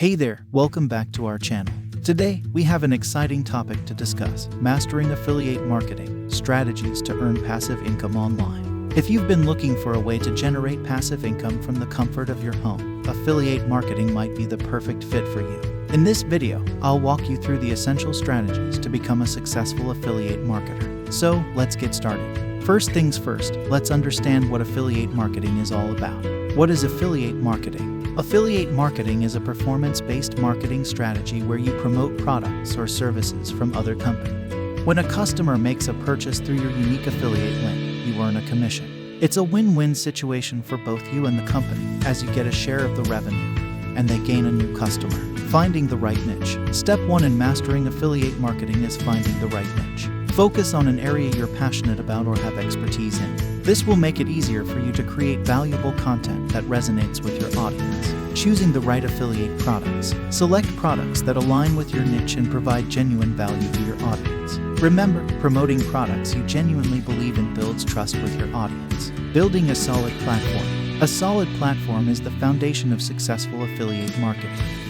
Hey there, welcome back to our channel. Today, we have an exciting topic to discuss: mastering affiliate marketing, strategies to earn passive income online. If you've been looking for a way to generate passive income from the comfort of your home, affiliate marketing might be the perfect fit for you. In this video, I'll walk you through the essential strategies to become a successful affiliate marketer. So, let's get started. First things first, let's understand what affiliate marketing is all about. What is affiliate marketing? Affiliate marketing is a performance-based marketing strategy where you promote products or services from other companies. When a customer makes a purchase through your unique affiliate link, you earn a commission. It's a win-win situation for both you and the company, as you get a share of the revenue, and they gain a new customer. Finding the right niche. Step 1 in mastering affiliate marketing is finding the right niche. Focus on an area you're passionate about or have expertise in. This will make it easier for you to create valuable content that resonates with your audience. Choosing the right affiliate products. Select products that align with your niche and provide genuine value to your audience. Remember, promoting products you genuinely believe in builds trust with your audience. Building a solid platform. A solid platform is the foundation of successful affiliate marketing.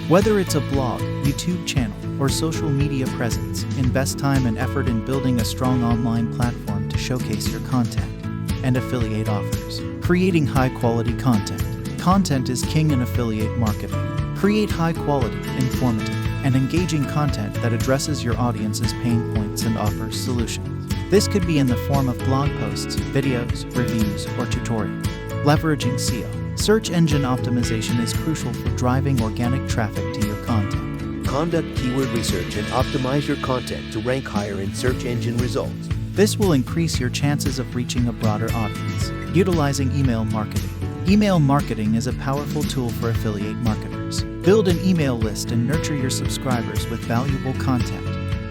Whether it's a blog, YouTube channel, or social media presence, invest time and effort in building a strong online platform to showcase your content and affiliate offers. Creating high-quality content. Content is king in affiliate marketing. Create high-quality, informative, and engaging content that addresses your audience's pain points and offers solutions. This could be in the form of blog posts, videos, reviews, or tutorials. Leveraging SEO. Search engine optimization is crucial for driving organic traffic to your content. Conduct keyword research and optimize your content to rank higher in search engine results. This will increase your chances of reaching a broader audience. Utilizing email marketing. Email marketing is a powerful tool for affiliate marketers. Build an email list and nurture your subscribers with valuable content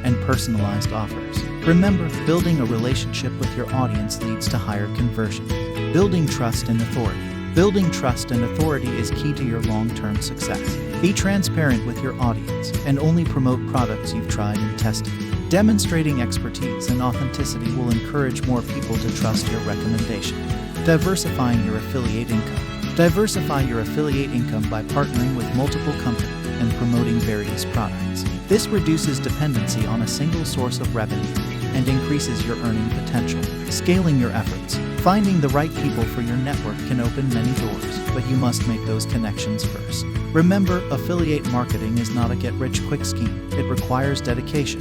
and personalized offers. Remember, building a relationship with your audience leads to higher conversion. Building trust and authority. Building trust and authority is key to your long-term success. Be transparent with your audience and only promote products you've tried and tested. Demonstrating expertise and authenticity will encourage more people to trust your recommendation. Diversifying your affiliate income. Diversify your affiliate income by partnering with multiple companies and promoting various products. This reduces dependency on a single source of revenue and increases your earning potential. Scaling your efforts. Finding the right people for your network can open many doors, but you must make those connections first. Remember, affiliate marketing is not a get-rich-quick scheme. It requires dedication,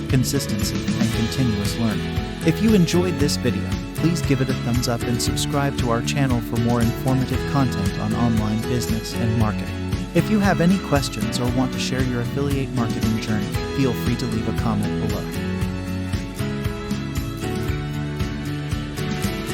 consistency, and continuous learning. If you enjoyed this video, please give it a thumbs up and subscribe to our channel for more informative content on online business and marketing. If you have any questions or want to share your affiliate marketing journey, feel free to leave a comment below.